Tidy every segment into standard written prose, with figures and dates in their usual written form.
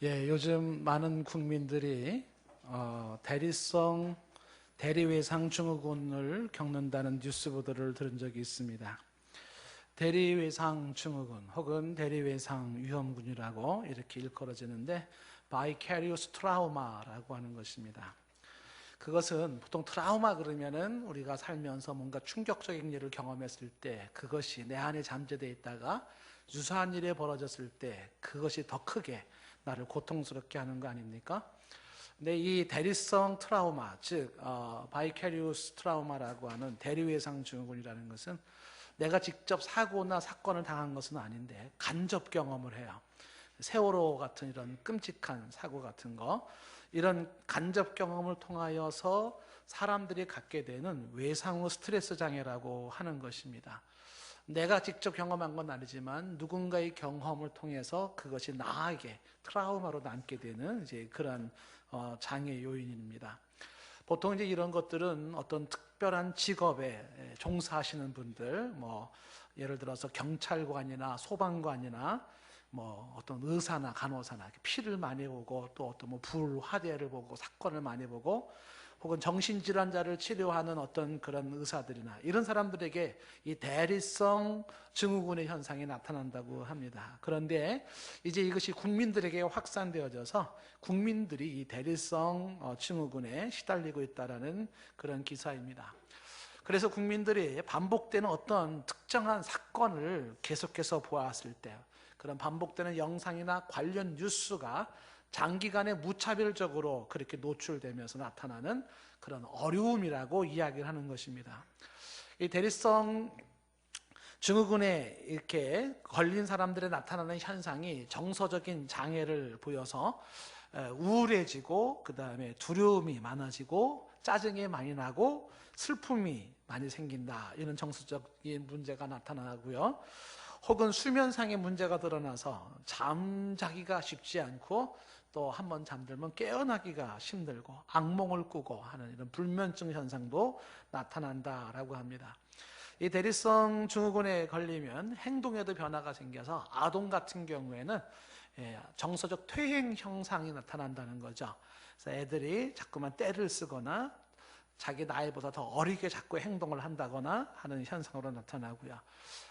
예, 요즘 많은 국민들이 대리외상 증후군을 겪는다는 뉴스 보도를 들은 적이 있습니다. 대리외상 증후군 혹은 대리외상 위험군이라고 이렇게 일컬어지는데 Vicarious Trauma라고 하는 것입니다. 그것은 보통 트라우마 그러면은 우리가 살면서 뭔가 충격적인 일을 경험했을 때 그것이 내 안에 잠재되어 있다가 유사한 일이 벌어졌을 때 그것이 더 크게 나를 고통스럽게 하는 거 아닙니까? 근데 이 대리성 트라우마, 즉 바이캐리우스 트라우마라고 하는 대리외상 증후군이라는 것은 내가 직접 사고나 사건을 당한 것은 아닌데 간접 경험을 해요. 세월호 같은 이런 끔찍한 사고 같은 거, 이런 간접 경험을 통하여서 사람들이 갖게 되는 외상 후 스트레스 장애라고 하는 것입니다. 내가 직접 경험한 건 아니지만 누군가의 경험을 통해서 그것이 나에게 트라우마로 남게 되는 이제 그런 장애 요인입니다. 보통 이제 이런 것들은 어떤 특별한 직업에 종사하시는 분들, 뭐 예를 들어서 경찰관이나 소방관이나 뭐 어떤 의사나 간호사나 피를 많이 보고 또 어떤 뭐 불화재를 보고 사건을 많이 보고 혹은 정신질환자를 치료하는 어떤 그런 의사들이나 이런 사람들에게 이 대리성 증후군의 현상이 나타난다고 합니다. 그런데 이제 이것이 국민들에게 확산되어져서 국민들이 이 대리성 증후군에 시달리고 있다는 그런 기사입니다. 그래서 국민들이 반복되는 어떤 특정한 사건을 계속해서 보았을 때 그런 반복되는 영상이나 관련 뉴스가 장기간에 무차별적으로 그렇게 노출되면서 나타나는 그런 어려움이라고 이야기를 하는 것입니다. 이 대리성 증후군에 이렇게 걸린 사람들의 나타나는 현상이 정서적인 장애를 보여서 우울해지고 그 다음에 두려움이 많아지고 짜증이 많이 나고 슬픔이 많이 생긴다, 이런 정서적인 문제가 나타나고요. 혹은 수면상의 문제가 드러나서 잠자기가 쉽지 않고 또 한번 잠들면 깨어나기가 힘들고 악몽을 꾸고 하는 이런 불면증 현상도 나타난다라고 합니다. 이 대리성 증후군에 걸리면 행동에도 변화가 생겨서 아동 같은 경우에는 정서적 퇴행 현상이 나타난다는 거죠. 그래서 애들이 자꾸만 떼를 쓰거나 자기 나이보다 더 어리게 자꾸 행동을 한다거나 하는 현상으로 나타나고요.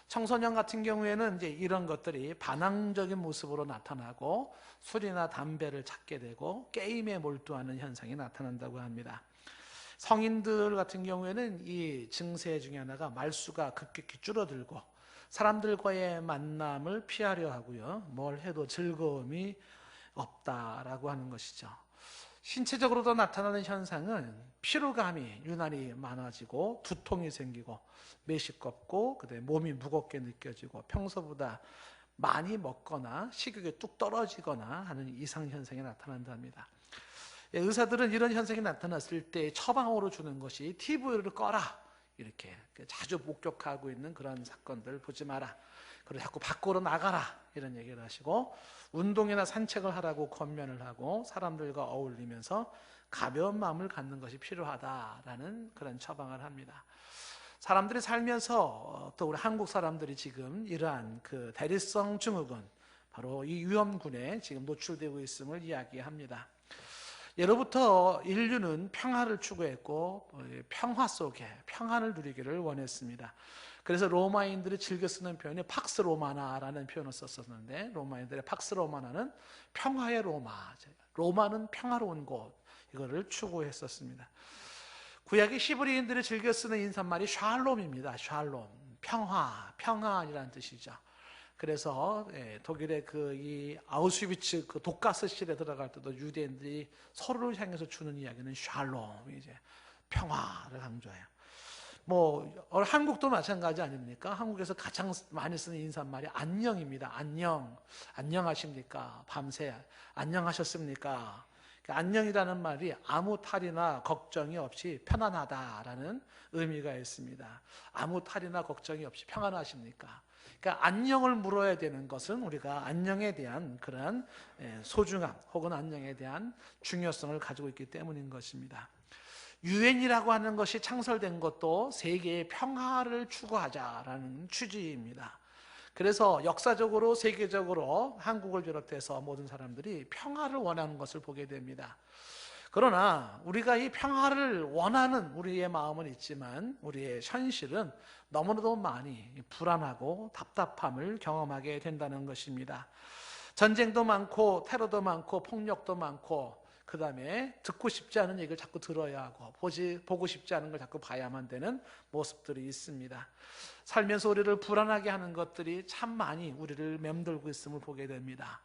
청소년 같은 경우에는 이제 이런 것들이 반항적인 모습으로 나타나고 술이나 담배를 찾게 되고 게임에 몰두하는 현상이 나타난다고 합니다. 성인들 같은 경우에는 이 증세 중에 하나가 말수가 급격히 줄어들고 사람들과의 만남을 피하려 하고요. 뭘 해도 즐거움이 없다라고 하는 것이죠. 신체적으로도 나타나는 현상은 피로감이 유난히 많아지고 두통이 생기고 메시껍고 그다음에 몸이 무겁게 느껴지고 평소보다 많이 먹거나 식욕이 뚝 떨어지거나 하는 이상 현상이 나타난답니다. 의사들은 이런 현상이 나타났을 때 처방으로 주는 것이 TV를 꺼라, 이렇게 자주 목격하고 있는 그런 사건들 보지 마라, 그리고 자꾸 밖으로 나가라, 이런 얘기를 하시고 운동이나 산책을 하라고 권면을 하고 사람들과 어울리면서 가벼운 마음을 갖는 것이 필요하다라는 그런 처방을 합니다. 사람들이 살면서 또 우리 한국 사람들이 지금 이러한 그 대리성 증후군, 바로 이 위험군에 지금 노출되고 있음을 이야기합니다. 예로부터 인류는 평화를 추구했고 평화 속에 평안을 누리기를 원했습니다. 그래서 로마인들이 즐겨 쓰는 표현이 팍스 로마나라는 표현을 썼었는데, 로마인들의 팍스 로마나는 평화의 로마, 로마는 평화로운 곳, 이거를 추구했었습니다. 구약의 히브리인들이 즐겨 쓰는 인사말이 샬롬입니다. 샬롬, 평화, 평안이라는 뜻이죠. 그래서 독일의 이 아우슈비츠 그 독가스실에 들어갈 때도 유대인들이 서로를 향해서 주는 이야기는 샬롬, 이제 평화를 강조해요. 뭐 한국도 마찬가지 아닙니까? 한국에서 가장 많이 쓰는 인사말이 안녕입니다. 안녕, 안녕하십니까? 밤새 안녕하셨습니까? 안녕이라는 말이 아무 탈이나 걱정이 없이 편안하다라는 의미가 있습니다. 아무 탈이나 걱정이 없이 평안하십니까? 그러니까 안녕을 물어야 되는 것은 우리가 안녕에 대한 그런 소중함 혹은 안녕에 대한 중요성을 가지고 있기 때문인 것입니다. 유엔이라고 하는 것이 창설된 것도 세계의 평화를 추구하자라는 취지입니다. 그래서 역사적으로 세계적으로 한국을 비롯해서 모든 사람들이 평화를 원하는 것을 보게 됩니다. 그러나 우리가 이 평화를 원하는 우리의 마음은 있지만 우리의 현실은 너무나도 많이 불안하고 답답함을 경험하게 된다는 것입니다. 전쟁도 많고 테러도 많고 폭력도 많고 그 다음에 듣고 싶지 않은 얘기를 자꾸 들어야 하고 보고 싶지 않은 걸 자꾸 봐야만 되는 모습들이 있습니다. 살면서 우리를 불안하게 하는 것들이 참 많이 우리를 맴돌고 있음을 보게 됩니다.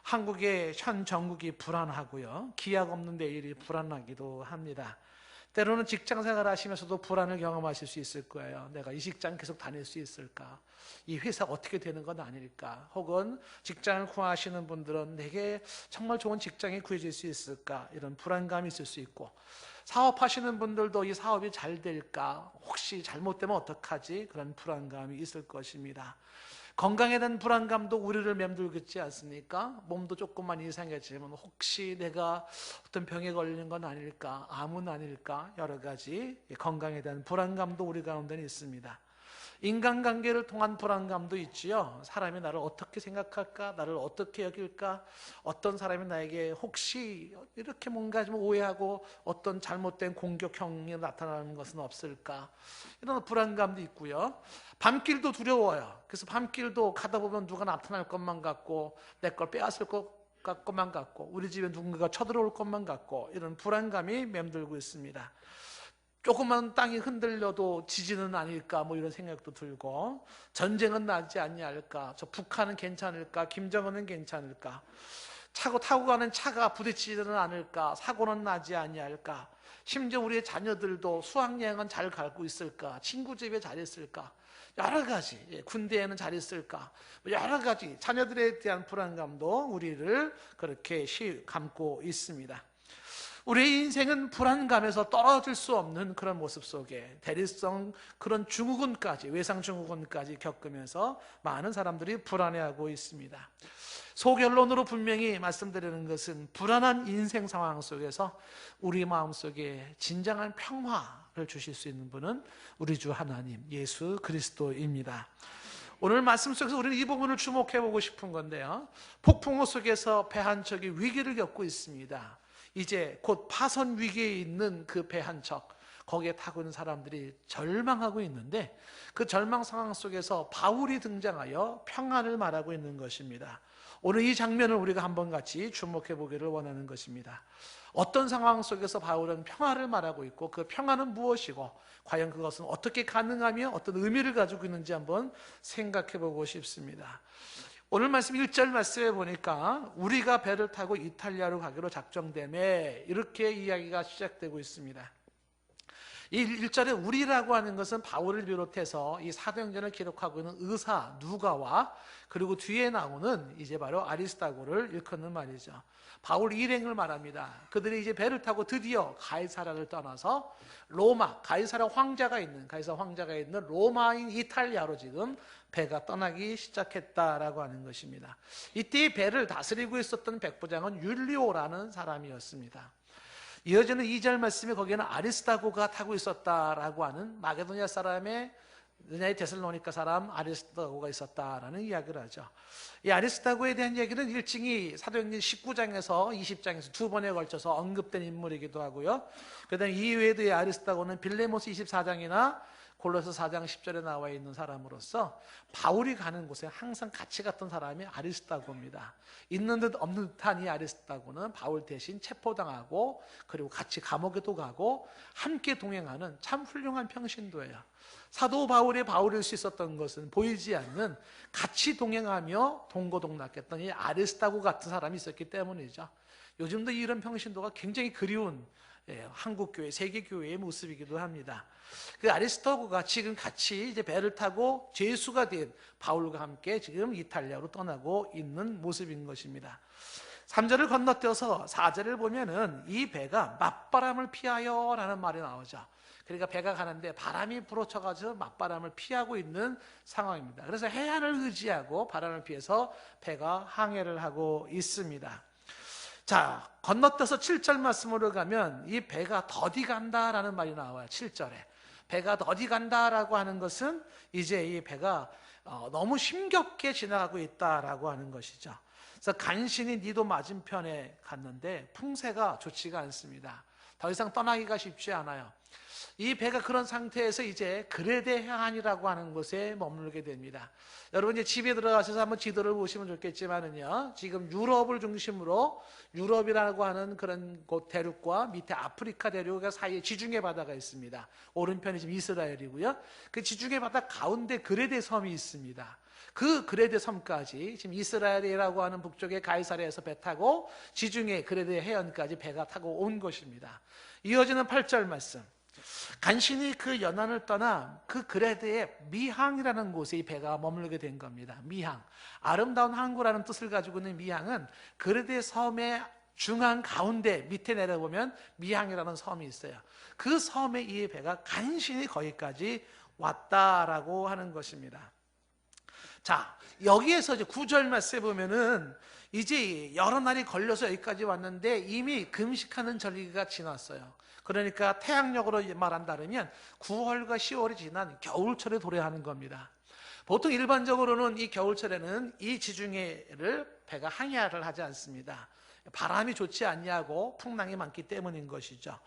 한국의 현 정국이 불안하고요, 기약 없는 내일이 불안하기도 합니다. 때로는 직장 생활 하시면서도 불안을 경험하실 수 있을 거예요. 내가 이 직장 계속 다닐 수 있을까? 이 회사가 어떻게 되는 건 아닐까? 혹은 직장을 구하시는 분들은 내게 정말 좋은 직장이 구해질 수 있을까? 이런 불안감이 있을 수 있고, 사업하시는 분들도 이 사업이 잘 될까? 혹시 잘못되면 어떡하지? 그런 불안감이 있을 것입니다. 건강에 대한 불안감도 우리를 맴돌겠지 않습니까? 몸도 조금만 이상해지면 혹시 내가 어떤 병에 걸리는 건 아닐까? 암은 아닐까? 여러 가지 건강에 대한 불안감도 우리 가운데는 있습니다. 인간관계를 통한 불안감도 있지요. 사람이 나를 어떻게 생각할까? 나를 어떻게 여길까? 어떤 사람이 나에게 혹시 이렇게 뭔가 좀 오해하고 어떤 잘못된 공격형이 나타나는 것은 없을까? 이런 불안감도 있고요. 밤길도 두려워요. 그래서 밤길도 가다 보면 누가 나타날 것만 같고 내 걸 빼앗을 것만 같고 우리 집에 누군가가 쳐들어올 것만 같고 이런 불안감이 맴돌고 있습니다. 조그만 땅이 흔들려도 지진은 아닐까 뭐 이런 생각도 들고, 전쟁은 나지 않을까, 저 북한은 괜찮을까, 김정은은 괜찮을까, 타고 가는 차가 부딪히지는 않을까, 사고는 나지 아니할까, 심지어 우리의 자녀들도 수학여행은 잘 가고 있을까, 친구 집에 잘 있을까, 여러 가지, 군대에는 잘 있을까, 여러 가지 자녀들에 대한 불안감도 우리를 그렇게 감고 있습니다. 우리의 인생은 불안감에서 떨어질 수 없는 그런 모습 속에 대리성 그런 증후군까지, 외상 증후군까지 겪으면서 많은 사람들이 불안해하고 있습니다. 소결론으로 분명히 말씀드리는 것은 불안한 인생 상황 속에서 우리 마음속에 진정한 평화를 주실 수 있는 분은 우리 주 하나님 예수 그리스도입니다. 오늘 말씀 속에서 우리는 이 부분을 주목해 보고 싶은 건데요, 폭풍우 속에서 배 한 척이 위기를 겪고 있습니다. 이제 곧 파선 위기에 있는 그 배 한 척, 거기에 타고 있는 사람들이 절망하고 있는데 그 절망 상황 속에서 바울이 등장하여 평안을 말하고 있는 것입니다. 오늘 이 장면을 우리가 한번 같이 주목해 보기를 원하는 것입니다. 어떤 상황 속에서 바울은 평화를 말하고 있고 그 평화는 무엇이고 과연 그것은 어떻게 가능하며 어떤 의미를 가지고 있는지 한번 생각해 보고 싶습니다. 오늘 말씀 1절 말씀에 보니까 우리가 배를 타고 이탈리아로 가기로 작정되매 이렇게 이야기가 시작되고 있습니다. 이 1절에 우리라고 하는 것은 바울을 비롯해서 이 사도행전을 기록하고 있는 의사 누가와 그리고 뒤에 나오는 이제 바로 아리스다고를 일컫는 말이죠. 바울 일행을 말합니다. 그들이 이제 배를 타고 드디어 가이사라를 떠나서 로마, 가이사라 황자가 있는 로마인 이탈리아로 지금 배가 떠나기 시작했다라고 하는 것입니다. 이때 배를 다스리고 있었던 백부장은 율리오라는 사람이었습니다. 이어지는 2절 말씀에 거기에는 아리스다고가 타고 있었다라고 하는 마게도니아 사람의 데살로니가 사람 아리스다고가 있었다라는 이야기를 하죠. 이 아리스다고에 대한 얘기는 일찍이 사도행전 19장에서 20장에서 두 번에 걸쳐서 언급된 인물이기도 하고요. 그 다음에 이외에도 이 아리스다고는 빌레모스 24장이나 골로새 4장 10절에 나와 있는 사람으로서 바울이 가는 곳에 항상 같이 갔던 사람이 아리스다고입니다. 있는 듯 없는 듯한 이 아리스다고는 바울 대신 체포당하고 그리고 같이 감옥에도 가고 함께 동행하는 참 훌륭한 평신도예요. 사도 바울일 수 있었던 것은 보이지 않는 같이 동행하며 동고동락했던 이 아리스다고 같은 사람이 있었기 때문이죠. 요즘도 이런 평신도가 굉장히 그리운 한국교회, 세계교회의 모습이기도 합니다. 그 아리스토고가 지금 같이 이제 배를 타고 죄수가 된 바울과 함께 지금 이탈리아로 떠나고 있는 모습인 것입니다. 3절을 건너뛰어서 4절을 보면은 이 배가 맞바람을 피하여 라는 말이 나오죠. 그러니까 배가 가는데 바람이 불어쳐가지고 맞바람을 피하고 있는 상황입니다. 그래서 해안을 의지하고 바람을 피해서 배가 항해를 하고 있습니다. 자, 건너뛰어서 7절 말씀으로 가면 이 배가 더디 간다라는 말이 나와요. 7절에 배가 더디 간다라고 하는 것은 이제 이 배가 너무 힘겹게 지나가고 있다라고 하는 것이죠. 그래서 간신히 니도 맞은편에 갔는데 풍세가 좋지가 않습니다. 더 이상 떠나기가 쉽지 않아요. 이 배가 그런 상태에서 이제 그레데 해안이라고 하는 곳에 머물게 됩니다. 여러분 이제 집에 들어가셔서 한번 지도를 보시면 좋겠지만은요, 지금 유럽을 중심으로 유럽이라고 하는 그런 곳 대륙과 밑에 아프리카 대륙 사이에 지중해 바다가 있습니다. 오른편이 지금 이스라엘이고요. 그 지중해 바다 가운데 그레데 섬이 있습니다. 그 그레데 섬까지 지금 이스라엘이라고 하는 북쪽의 가이사랴에서 배 타고 지중해 그레데 해안까지 배가 타고 온 것입니다. 이어지는 8절 말씀. 간신히 그 연안을 떠나 그 그레데의 미항이라는 곳에 이 배가 머물게 된 겁니다. 미항, 아름다운 항구라는 뜻을 가지고 있는 미항은 그레데 섬의 중앙 가운데 밑에 내려보면 미항이라는 섬이 있어요. 그 섬에 이 배가 간신히 거기까지 왔다라고 하는 것입니다. 자, 여기에서 이제 9절 말씀에 보면은 이제 여러 날이 걸려서 여기까지 왔는데 이미 금식하는 절기가 지났어요. 그러니까 태양력으로 말한다면 9월과 10월이 지난 겨울철에 도래하는 겁니다. 보통 일반적으로는 이 겨울철에는 이 지중해를 배가 항해를 하지 않습니다. 바람이 좋지 않냐고 풍랑이 많기 때문인 것이죠.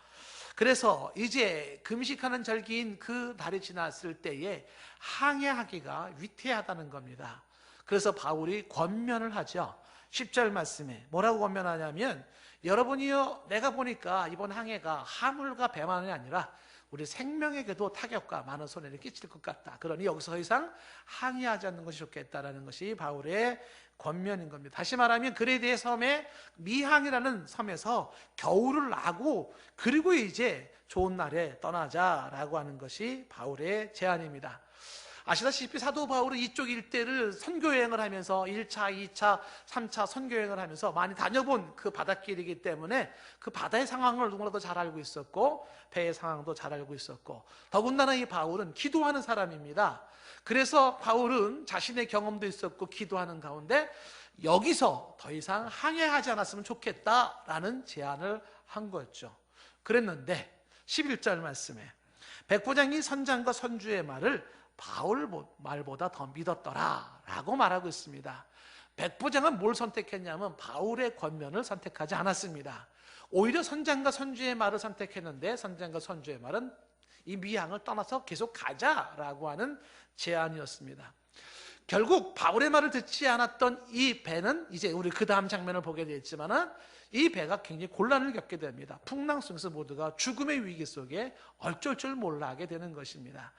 그래서 이제 금식하는 절기인 그 달이 지났을 때에 항해하기가 위태하다는 겁니다. 그래서 바울이 권면을 하죠. 10절 말씀에 뭐라고 권면하냐면, 여러분이요, 내가 보니까 이번 항해가 화물과 배만이 아니라 우리 생명에게도 타격과 많은 손해를 끼칠 것 같다. 그러니 여기서 더 이상 항해하지 않는 것이 좋겠다라는 것이 바울의 권면인 겁니다. 다시 말하면 그레데 섬의 미항이라는 섬에서 겨울을 나고 그리고 이제 좋은 날에 떠나자라고 하는 것이 바울의 제안입니다. 아시다시피 사도 바울은 이쪽 일대를 선교여행을 하면서 1차, 2차, 3차 선교여행을 하면서 많이 다녀본 그 바닷길이기 때문에 그 바다의 상황을 누구나도 잘 알고 있었고 배의 상황도 잘 알고 있었고, 더군다나 이 바울은 기도하는 사람입니다. 그래서 바울은 자신의 경험도 있었고 기도하는 가운데 여기서 더 이상 항해하지 않았으면 좋겠다라는 제안을 한 거였죠. 그랬는데 11절 말씀에 백부장이 선장과 선주의 말을 바울 말보다 더 믿었더라 라고 말하고 있습니다. 백부장은 뭘 선택했냐면 바울의 권면을 선택하지 않았습니다. 오히려 선장과 선주의 말을 선택했는데 선장과 선주의 말은 이 미항을 떠나서 계속 가자라고 하는 제안이었습니다. 결국 바울의 말을 듣지 않았던 이 배는 이제 우리 그 다음 장면을 보게 되겠지만은 이 배가 굉장히 곤란을 겪게 됩니다. 풍랑 속에서 모두가 죽음의 위기 속에 어쩔 줄 몰라 하게 되는 것입니다.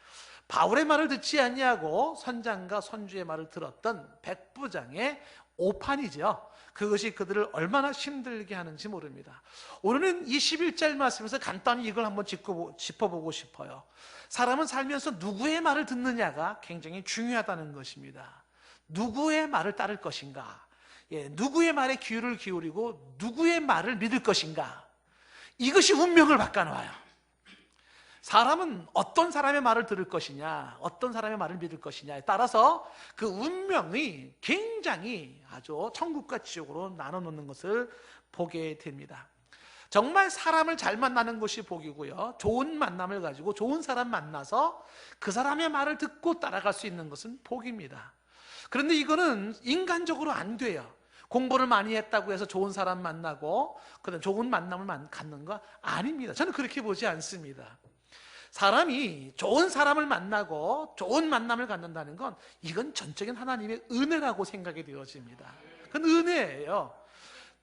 바울의 말을 듣지 않냐고 선장과 선주의 말을 들었던 백부장의 오판이죠. 그것이 그들을 얼마나 힘들게 하는지 모릅니다. 오늘은 이 11절 말씀에서 간단히 이걸 한번 짚어보고 싶어요. 사람은 살면서 누구의 말을 듣느냐가 굉장히 중요하다는 것입니다. 누구의 말을 따를 것인가, 누구의 말에 귀를 기울이고 누구의 말을 믿을 것인가, 이것이 운명을 바꿔놓아요. 사람은 어떤 사람의 말을 들을 것이냐, 어떤 사람의 말을 믿을 것이냐에 따라서 그 운명이 굉장히 아주 천국과 지옥으로 나눠놓는 것을 보게 됩니다. 정말 사람을 잘 만나는 것이 복이고요, 좋은 만남을 가지고 좋은 사람 만나서 그 사람의 말을 듣고 따라갈 수 있는 것은 복입니다. 그런데 이거는 인간적으로 안 돼요. 공부를 많이 했다고 해서 좋은 사람 만나고 그다음 좋은 만남을 갖는 거 아닙니다. 저는 그렇게 보지 않습니다. 사람이 좋은 사람을 만나고 좋은 만남을 갖는다는 건 이건 전적인 하나님의 은혜라고 생각이 되어집니다. 그건 은혜예요.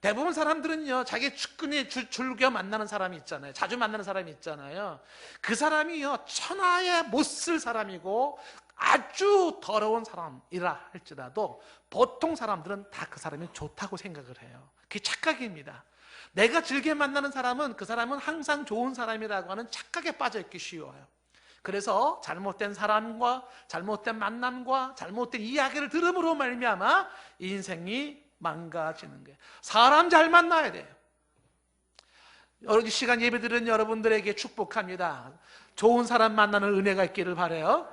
대부분 사람들은요, 자기 축근에 즐겨 만나는 사람이 있잖아요. 자주 만나는 사람이 있잖아요. 그 사람이요, 천하에 못 쓸 사람이고 아주 더러운 사람이라 할지라도 보통 사람들은 다 그 사람이 좋다고 생각을 해요. 그게 착각입니다. 내가 즐겨 만나는 사람은 그 사람은 항상 좋은 사람이라고 하는 착각에 빠져있기 쉬워요. 그래서 잘못된 사람과 잘못된 만남과 잘못된 이야기를 들음으로 말미암아 인생이 망가지는 거예요. 사람 잘 만나야 돼요. 여러 시간 예배 드리는 여러분들에게 축복합니다. 좋은 사람 만나는 은혜가 있기를 바라요.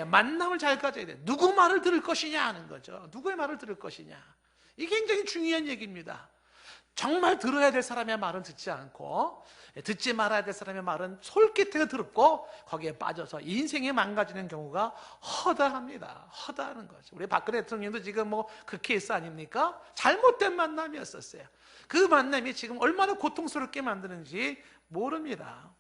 만남을 잘 가져야 돼요. 누구 말을 들을 것이냐 하는 거죠. 누구의 말을 들을 것이냐, 이게 굉장히 중요한 얘기입니다. 정말 들어야 될 사람의 말은 듣지 않고 듣지 말아야 될 사람의 말은 솔깃하게 들었고 거기에 빠져서 인생이 망가지는 경우가 허다합니다. 허다하는 거죠. 우리 박근혜 대통령도 지금 뭐 그 케이스 아닙니까? 잘못된 만남이었었어요. 그 만남이 지금 얼마나 고통스럽게 만드는지 모릅니다.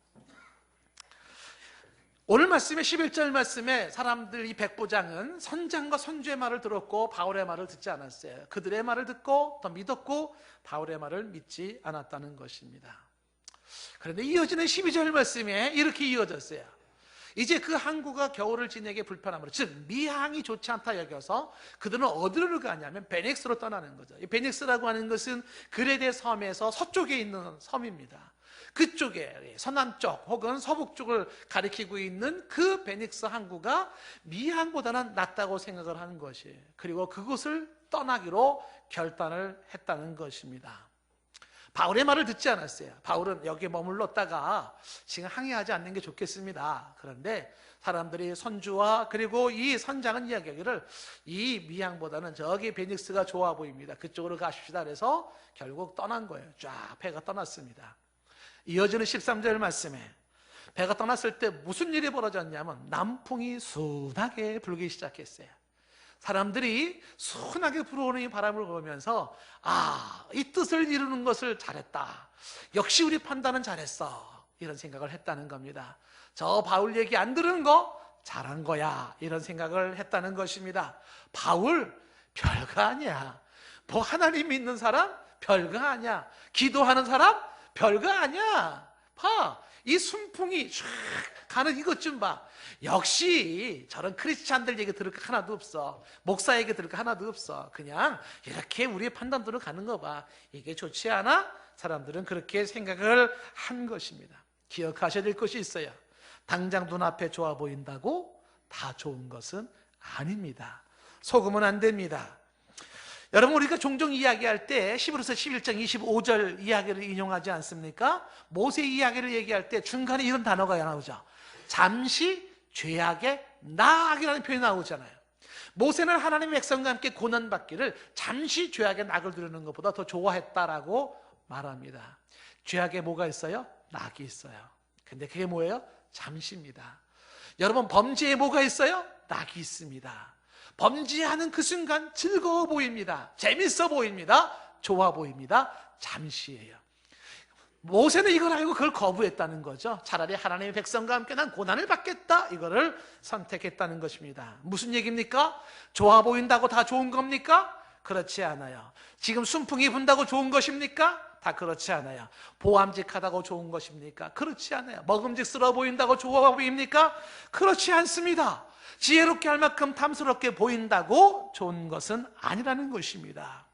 오늘 말씀에 11절 말씀에 사람들 이 백부장은 선장과 선주의 말을 들었고 바울의 말을 듣지 않았어요. 그들의 말을 듣고 더 믿었고 바울의 말을 믿지 않았다는 것입니다. 그런데 이어지는 12절 말씀에 이렇게 이어졌어요. 이제 그 항구가 겨울을 지내기 불편함으로, 즉 미항이 좋지 않다 여겨서 그들은 어디로 가냐면 베넥스로 떠나는 거죠. 이 베넥스라고 하는 것은 그레데 섬에서 서쪽에 있는 섬입니다. 그쪽에 서남쪽 혹은 서북쪽을 가리키고 있는 그 베닉스 항구가 미항보다는 낫다고 생각을 하는 것이에요. 그리고 그곳을 떠나기로 결단을 했다는 것입니다. 바울의 말을 듣지 않았어요. 바울은 여기에 머물렀다가 지금 항해하지 않는 게 좋겠습니다. 그런데 사람들이 선주와 그리고 이 선장은 이야기하기를 이 미항보다는 저기 베닉스가 좋아 보입니다. 그쪽으로 가십시다. 그래서 결국 떠난 거예요. 쫙 배가 떠났습니다. 이어지는 13절 말씀에 배가 떠났을 때 무슨 일이 벌어졌냐면 남풍이 순하게 불기 시작했어요. 사람들이 순하게 불어오는 이 바람을 보면서 이 뜻을 이루는 것을 잘했다. 역시 우리 판단은 잘했어. 이런 생각을 했다는 겁니다. 저 바울 얘기 안 들은 거 잘한 거야. 이런 생각을 했다는 것입니다. 바울 별거 아니야. 뭐 하나님 믿는 사람 별거 아니야. 기도하는 사람 별거 아니야. 봐, 이 순풍이 쫙 가는 이것 좀 봐. 역시 저런 크리스찬들 얘기 들을 거 하나도 없어. 목사 얘기 들을 거 하나도 없어. 그냥 이렇게 우리의 판단대로 가는 거 봐. 이게 좋지 않아? 사람들은 그렇게 생각을 한 것입니다. 기억하셔야 될 것이 있어요. 당장 눈앞에 좋아 보인다고 다 좋은 것은 아닙니다. 속으면 안 됩니다. 여러분, 우리가 종종 이야기할 때 히브리서 11장 25절 이야기를 인용하지 않습니까? 모세 이야기를 얘기할 때 중간에 이런 단어가 나오죠. 잠시 죄악의 낙이라는 표현이 나오잖아요. 모세는 하나님의 백성과 함께 고난받기를 잠시 죄악의 낙을 두르는 것보다 더 좋아했다라고 말합니다. 죄악에 뭐가 있어요? 낙이 있어요. 근데 그게 뭐예요? 잠시입니다. 여러분, 범죄에 뭐가 있어요? 낙이 있습니다. 범죄하는 그 순간 즐거워 보입니다. 재밌어 보입니다. 좋아 보입니다. 잠시예요. 모세는 이걸 알고 그걸 거부했다는 거죠. 차라리 하나님의 백성과 함께 난 고난을 받겠다, 이거를 선택했다는 것입니다. 무슨 얘기입니까? 좋아 보인다고 다 좋은 겁니까? 그렇지 않아요. 지금 순풍이 분다고 좋은 것입니까? 다 그렇지 않아요. 보암직하다고 좋은 것입니까? 그렇지 않아요. 먹음직스러워 보인다고 좋아 보입니까? 그렇지 않습니다. 지혜롭게 할 만큼 탐스럽게 보인다고 좋은 것은 아니라는 것입니다.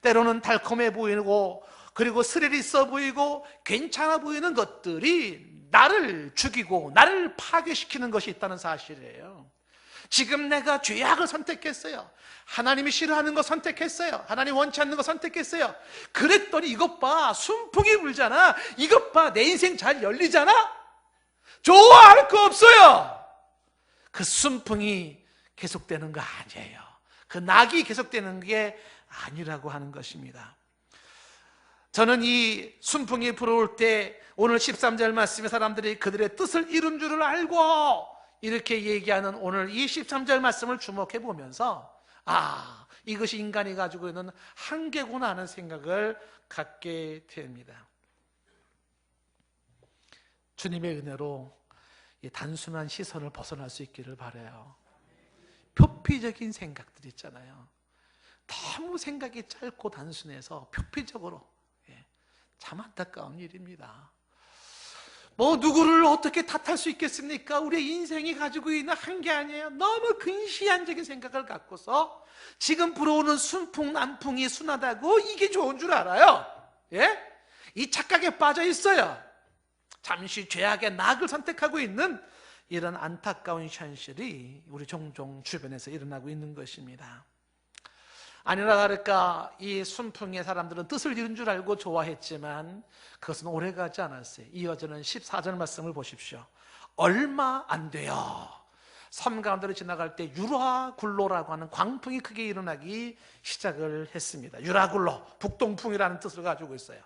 때로는 달콤해 보이고 그리고 스릴 있어 보이고 괜찮아 보이는 것들이 나를 죽이고 나를 파괴시키는 것이 있다는 사실이에요. 지금 내가 죄악을 선택했어요. 하나님이 싫어하는 거 선택했어요. 하나님 원치 않는 거 선택했어요. 그랬더니 이것 봐, 순풍이 불잖아. 이것 봐, 내 인생 잘 열리잖아. 좋아할 거 없어요. 그 순풍이 계속되는 거 아니에요. 그 낙이 계속되는 게 아니라고 하는 것입니다. 저는 이 순풍이 불어올 때 오늘 13절 말씀에 사람들이 그들의 뜻을 이룬 줄을 알고 이렇게 얘기하는 오늘 이 13절 말씀을 주목해 보면서 이것이 인간이 가지고 있는 한계구나 하는 생각을 갖게 됩니다. 주님의 은혜로 이 단순한 시선을 벗어날 수 있기를 바라요. 표피적인 생각들 있잖아요. 너무 생각이 짧고 단순해서 표피적으로, 참 안타까운 일입니다. 뭐 누구를 어떻게 탓할 수 있겠습니까? 우리의 인생이 가지고 있는 한계 아니에요. 너무 근시안적인 생각을 갖고서 지금 불어오는 순풍 남풍이 순하다고 이게 좋은 줄 알아요. 이 착각에 빠져 있어요. 잠시 죄악의 낙을 선택하고 있는 이런 안타까운 현실이 우리 종종 주변에서 일어나고 있는 것입니다. 아니나 다를까 이 순풍의 사람들은 뜻을 이룬 줄 알고 좋아했지만 그것은 오래가지 않았어요. 이어지는 14절 말씀을 보십시오. 얼마 안 돼요. 섬 가운데로 지나갈 때 유라굴로라고 하는 광풍이 크게 일어나기 시작을 했습니다. 유라굴로, 북동풍이라는 뜻을 가지고 있어요.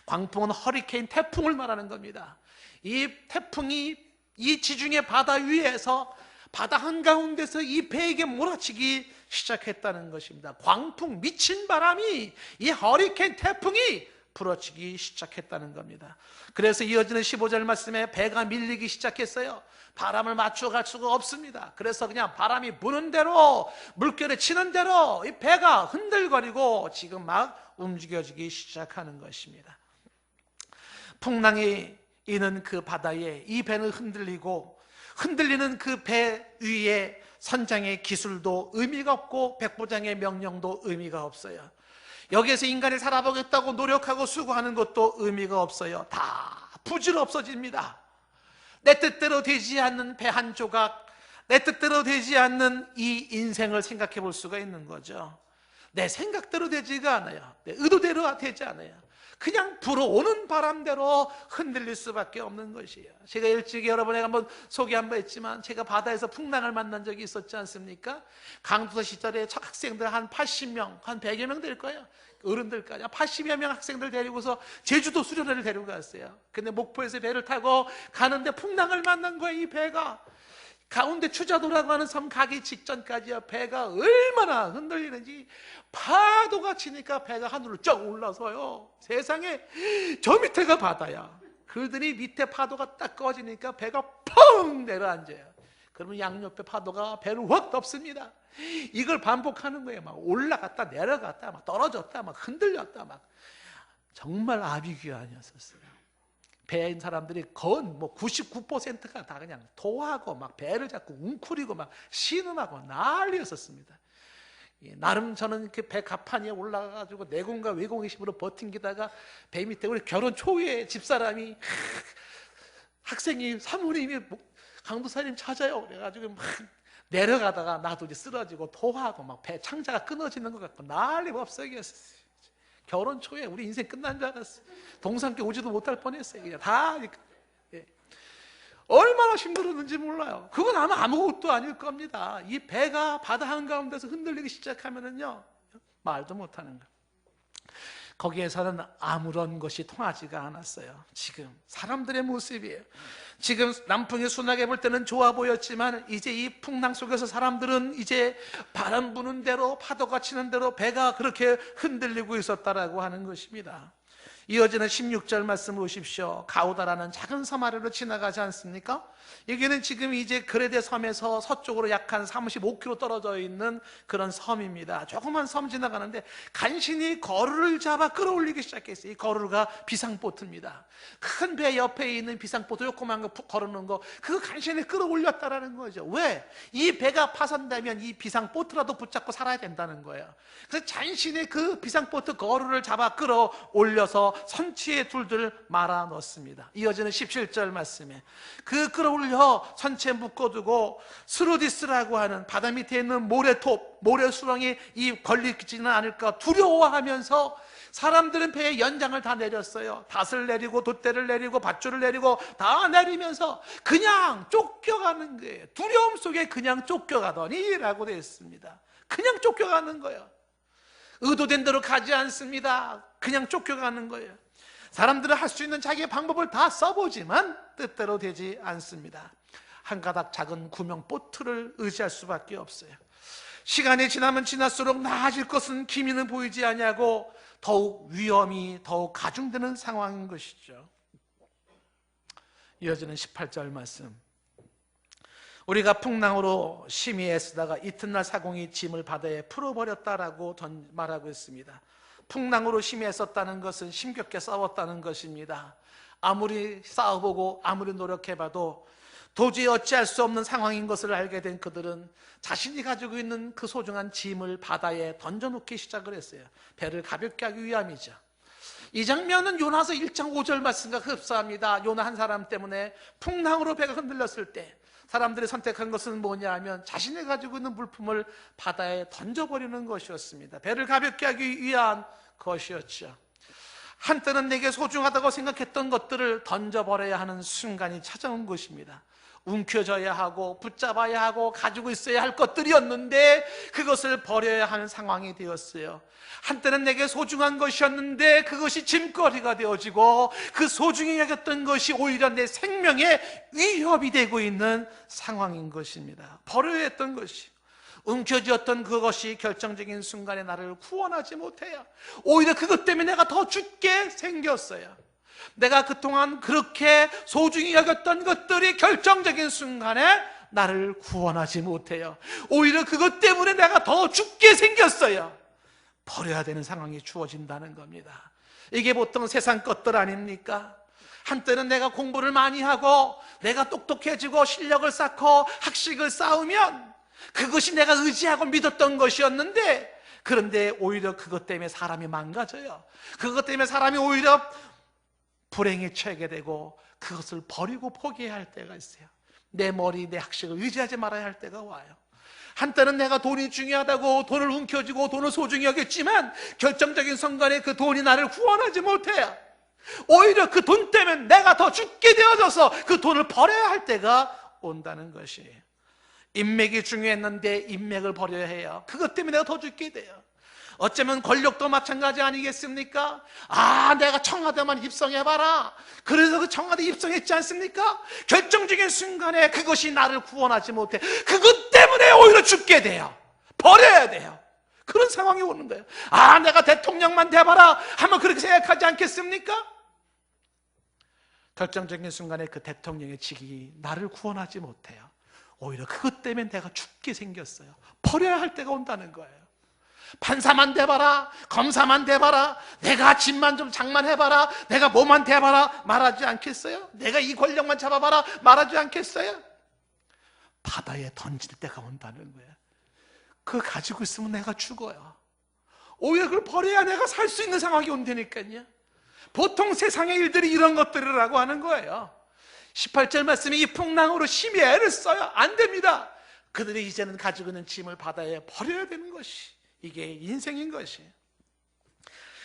광풍은 허리케인, 태풍을 말하는 겁니다. 이 태풍이 이 지중해 바다 위에서 바다 한가운데서 이 배에게 몰아치기 시작했다는 것입니다. 광풍, 미친 바람이, 이 허리케인 태풍이 불어치기 시작했다는 겁니다. 그래서 이어지는 15절 말씀에 배가 밀리기 시작했어요. 바람을 맞춰갈 수가 없습니다. 그래서 그냥 바람이 부는 대로, 물결에 치는 대로 이 배가 흔들거리고 지금 막 움직여지기 시작하는 것입니다. 풍랑이 이는 그 바다에 이 배는 흔들리고, 흔들리는 그 배 위에 선장의 기술도 의미가 없고 백부장의 명령도 의미가 없어요. 여기에서 인간이 살아보겠다고 노력하고 수고하는 것도 의미가 없어요. 다 부질없어집니다. 내 뜻대로 되지 않는 배 한 조각, 내 뜻대로 되지 않는 이 인생을 생각해 볼 수가 있는 거죠. 내 생각대로 되지가 않아요. 내 의도대로 되지 않아요. 그냥 불어오는 바람대로 흔들릴 수밖에 없는 것이에요. 제가 일찍 여러분에게 한번 소개 한번 했지만, 제가 바다에서 풍랑을 만난 적이 있었지 않습니까? 강도서 시절에 학생들 한 80명, 한 100여 명 될 거예요. 어른들까지 80여 명 학생들 데리고서 제주도 수련회를 데리고 갔어요. 근데 목포에서 배를 타고 가는데 풍랑을 만난 거예요. 이 배가 가운데 추자도라고 하는 섬 가기 직전까지야 배가 얼마나 흔들리는지, 파도가 치니까 배가 하늘로 쫙 올라서요. 세상에, 저 밑에가 바다야. 그러더니 밑에 파도가 딱 꺼지니까 배가 펑 내려앉아요. 그러면 양옆에 파도가 배를 확 덮습니다. 이걸 반복하는 거예요. 막 올라갔다 내려갔다, 막 떨어졌다, 막 흔들렸다, 막. 정말 아비규환이었어요. 배에 있는 사람들이 건 99%가 다 그냥 토하고 막 배를 잡고 웅크리고 막 신음하고 난리였었습니다. 나름 저는 그 배 갑판 위에 올라가가지고 내공과 외공의 힘으로 버팅기다가 배 밑에 우리 결혼 초기에 집사람이, 학생이 사모님이 강도사님 찾아요 그래가지고 막 내려가다가 나도 이제 쓰러지고 토하고 막 배 창자가 끊어지는 것 같고 난리 법석이었어요. 결혼 초에 우리 인생 끝난 줄 알았어요. 동산께 오지도 못할 뻔했어요. 그냥 다. 예. 얼마나 힘들었는지 몰라요. 그건 아마 아무것도 아닐 겁니다. 이 배가 바다 한가운데서 흔들리기 시작하면은요, 말도 못하는 거예요. 거기에서는 아무런 것이 통하지가 않았어요. 지금 사람들의 모습이에요. 지금 남풍이 순하게 볼 때는 좋아 보였지만, 이제 이 풍랑 속에서 사람들은 이제 바람 부는 대로, 파도가 치는 대로 배가 그렇게 흔들리고 있었다라고 하는 것입니다. 이어지는 16절 말씀 보십시오. 가우다라는 작은 섬 아래로 지나가지 않습니까? 여기는 지금 이제 그레데 섬에서 서쪽으로 약 한 35km 떨어져 있는 그런 섬입니다. 조그만 섬 지나가는데 간신히 거루를 잡아 끌어올리기 시작했어요. 이 거루가 비상보트입니다. 큰 배 옆에 있는 비상보트, 조그만 거 걸어놓은 거, 그거 간신히 끌어올렸다라는 거죠. 왜? 이 배가 파손되면 이 비상보트라도 붙잡고 살아야 된다는 거예요. 그래서 간신히 그 비상보트 거루를 잡아 끌어올려서 선치에 둘둘 말아 넣습니다. 이어지는 17절 말씀에 그 끌어올려 선치에 묶어두고 스루디스라고 하는 바다 밑에 있는 모래톱, 모래수렁이 이 걸리지는 않을까 두려워하면서 사람들은 배에 연장을 다 내렸어요. 닷을 내리고 돛대를 내리고 밧줄을 내리고 다 내리면서 그냥 쫓겨가는 거예요. 두려움 속에 그냥 쫓겨가더니 라고 되어 있습니다. 그냥 쫓겨가는 거예요. 의도된 대로 가지 않습니다. 그냥 쫓겨가는 거예요. 사람들은 할 수 있는 자기의 방법을 다 써보지만 뜻대로 되지 않습니다. 한 가닥 작은 구명 보트를 의지할 수밖에 없어요. 시간이 지나면 지날수록 나아질 것은 기미는 보이지 아니하고 더욱 위험이 더욱 가중되는 상황인 것이죠. 이어지는 18절 말씀, 우리가 풍랑으로 심히 애쓰다가 이튿날 사공이 짐을 바다에 풀어버렸다라고 말하고 있습니다. 풍랑으로 심히 애썼다는 것은 힘겹게 싸웠다는 것입니다. 아무리 싸워보고 아무리 노력해봐도 도저히 어찌할 수 없는 상황인 것을 알게 된 그들은 자신이 가지고 있는 그 소중한 짐을 바다에 던져놓기 시작을 했어요. 배를 가볍게 하기 위함이죠. 이 장면은 요나서 1장 5절 말씀과 흡사합니다. 요나 한 사람 때문에 풍랑으로 배가 흔들렸을 때 사람들이 선택한 것은 뭐냐 하면 자신이 가지고 있는 물품을 바다에 던져버리는 것이었습니다. 배를 가볍게 하기 위한 것이었죠. 한때는 내게 소중하다고 생각했던 것들을 던져버려야 하는 순간이 찾아온 것입니다. 움켜져야 하고 붙잡아야 하고 가지고 있어야 할 것들이었는데 그것을 버려야 하는 상황이 되었어요. 한때는 내게 소중한 것이었는데 그것이 짐거리가 되어지고 그 소중히 여겼던 것이 오히려 내 생명에 위협이 되고 있는 상황인 것입니다. 버려야 했던 것이, 움켜쥐었던 그것이 결정적인 순간에 나를 구원하지 못해요. 오히려 그것 때문에 내가 더 죽게 생겼어요. 내가 그동안 그렇게 소중히 여겼던 것들이 결정적인 순간에 나를 구원하지 못해요. 오히려 그것 때문에 내가 더 죽게 생겼어요. 버려야 되는 상황이 주어진다는 겁니다. 이게 보통 세상 것들 아닙니까? 한때는 내가 공부를 많이 하고 내가 똑똑해지고 실력을 쌓고 학식을 쌓으면 그것이 내가 의지하고 믿었던 것이었는데, 그런데 오히려 그것 때문에 사람이 망가져요. 그것 때문에 사람이 오히려 불행에 처하게 되고 그것을 버리고 포기해야 할 때가 있어요. 내 머리, 내 학식을 의지하지 말아야 할 때가 와요. 한때는 내가 돈이 중요하다고 돈을 움켜쥐고 돈을 소중히 여겼지만 결정적인 순간에 그 돈이 나를 구원하지 못해요. 오히려 그 돈 때문에 내가 더 죽게 되어져서 그 돈을 버려야 할 때가 온다는 것이에요. 인맥이 중요했는데 인맥을 버려야 해요. 그것 때문에 내가 더 죽게 돼요. 어쩌면 권력도 마찬가지 아니겠습니까? 내가 청와대만 입성해봐라. 그래서 그 청와대 입성했지 않습니까? 결정적인 순간에 그것이 나를 구원하지 못해. 그것 때문에 오히려 죽게 돼요. 버려야 돼요. 그런 상황이 오는 거예요. 내가 대통령만 돼봐라 하면 그렇게 생각하지 않겠습니까? 결정적인 순간에 그 대통령의 직이 나를 구원하지 못해요. 오히려 그것 때문에 내가 죽게 생겼어요. 버려야 할 때가 온다는 거예요. 판사만 돼봐라, 검사만 돼봐라, 내가 집만 좀 장만해봐라, 내가 뭐만 돼봐라 말하지 않겠어요? 내가 이 권력만 잡아봐라 말하지 않겠어요? 바다에 던질 때가 온다는 거예요. 그거 가지고 있으면 내가 죽어요. 오히려 그걸 버려야 내가 살 수 있는 상황이 온다니까요. 보통 세상의 일들이 이런 것들이라고 하는 거예요. 18절 말씀에 이 풍랑으로 심히 애를 써요. 안 됩니다. 그들이 이제는 가지고 있는 짐을 바다에 버려야 되는 것이, 이게 인생인 것이.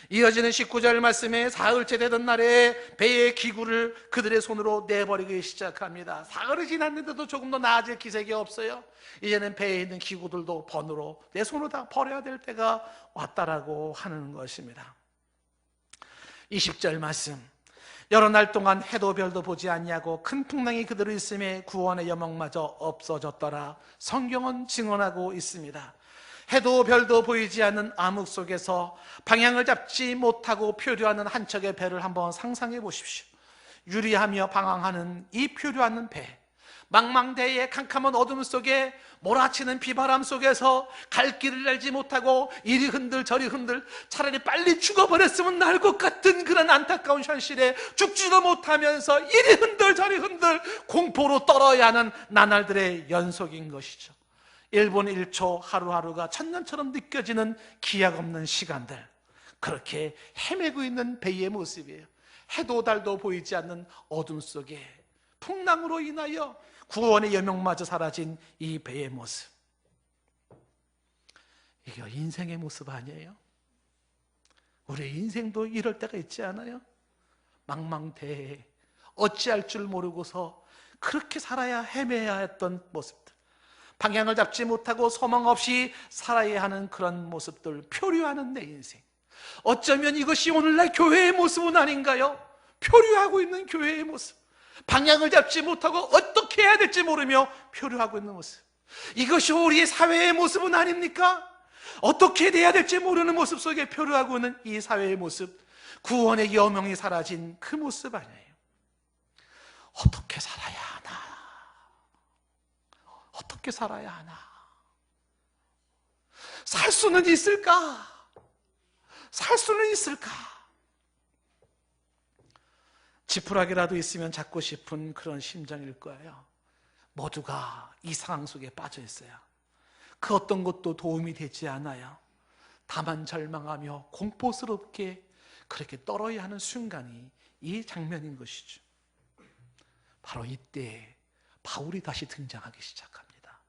이어지는 19절 말씀에 사흘째 되던 날에 배의 기구를 그들의 손으로 내버리기 시작합니다. 사흘이 지났는데도 조금 더 나아질 기색이 없어요. 이제는 배에 있는 기구들도 번으로 내 손으로 다 버려야 될 때가 왔다라고 하는 것입니다. 20절 말씀, 여러 날 동안 해도 별도 보지 않냐고 큰 풍랑이 그대로 있음에 구원의 여망마저 없어졌더라. 성경은 증언하고 있습니다. 해도 별도 보이지 않는 암흑 속에서 방향을 잡지 못하고 표류하는 한 척의 배를 한번 상상해 보십시오. 유리하며 방황하는 이 표류하는 배, 망망대해의 캄캄한 어둠 속에 몰아치는 비바람 속에서 갈 길을 알지 못하고 이리 흔들 저리 흔들, 차라리 빨리 죽어버렸으면 나을 것 같은 그런 안타까운 현실에 죽지도 못하면서 이리 흔들 저리 흔들 공포로 떨어야 하는 나날들의 연속인 것이죠. 1분 1초 하루하루가 천년처럼 느껴지는 기약 없는 시간들, 그렇게 헤매고 있는 배의 모습이에요. 해도 달도 보이지 않는 어둠 속에 풍랑으로 인하여 구원의 여명마저 사라진 이 배의 모습, 이게 인생의 모습 아니에요? 우리의 인생도 이럴 때가 있지 않아요? 망망대해 어찌할 줄 모르고서 그렇게 살아야 헤매야 했던 모습들, 방향을 잡지 못하고 소망 없이 살아야 하는 그런 모습들, 표류하는 내 인생. 어쩌면 이것이 오늘날 교회의 모습은 아닌가요? 표류하고 있는 교회의 모습, 방향을 잡지 못하고 어떻게 해야 될지 모르며 표류하고 있는 모습, 이것이 우리의 사회의 모습은 아닙니까? 어떻게 돼야 될지 모르는 모습 속에 표류하고 있는 이 사회의 모습, 구원의 여명이 사라진 그 모습 아니에요? 어떻게 살아야 하나? 어떻게 살아야 하나? 살 수는 있을까? 살 수는 있을까? 지푸라기라도 있으면 잡고 싶은 그런 심정일 거예요. 모두가 이 상황 속에 빠져 있어요. 그 어떤 것도 도움이 되지 않아요. 다만 절망하며 공포스럽게 그렇게 떨어야 하는 순간이 이 장면인 것이죠. 바로 이때 바울이 다시 등장하기 시작합니다.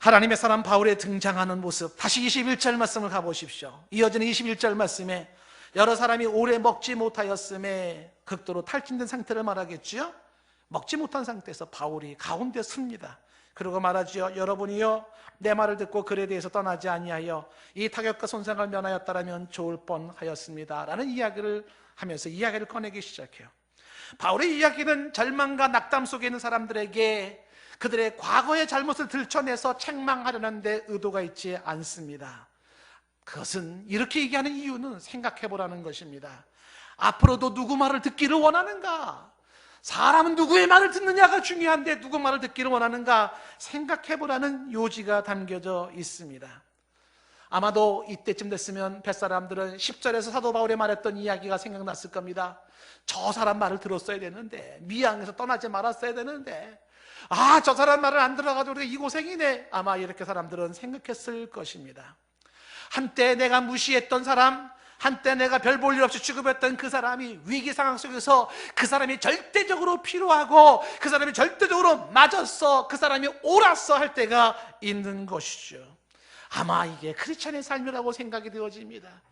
하나님의 사람 바울의 등장하는 모습, 다시 21절 말씀을 가보십시오. 이어지는 21절 말씀에 여러 사람이 오래 먹지 못하였음에 극도로 탈진된 상태를 말하겠죠. 먹지 못한 상태에서 바울이 가운데 섭니다. 그리고 말하지요. 여러분이요 내 말을 듣고 글에 대해서 떠나지 아니하여 이 타격과 손상을 면하였다라면 좋을 뻔하였습니다 라는 이야기를 하면서 이야기를 꺼내기 시작해요. 바울의 이야기는 절망과 낙담 속에 있는 사람들에게 그들의 과거의 잘못을 들춰내서 책망하려는 데 의도가 있지 않습니다. 그것은 이렇게 얘기하는 이유는 생각해보라는 것입니다. 앞으로도 누구 말을 듣기를 원하는가? 사람은 누구의 말을 듣느냐가 중요한데 누구 말을 듣기를 원하는가 생각해보라는 요지가 담겨져 있습니다. 아마도 이때쯤 됐으면 뱃사람들은 10절에서 사도 바울이 말했던 이야기가 생각났을 겁니다. 저 사람 말을 들었어야 되는데, 미양에서 떠나지 말았어야 되는데, 저 사람 말을 안 들어가지고 우리가 이 고생이네. 아마 이렇게 사람들은 생각했을 것입니다. 한때 내가 무시했던 사람, 한때 내가 별 볼 일 없이 취급했던 그 사람이 위기 상황 속에서 그 사람이 절대적으로 필요하고 그 사람이 절대적으로 맞았어, 그 사람이 옳았어 할 때가 있는 것이죠. 아마 이게 크리스찬의 삶이라고 생각이 되어집니다.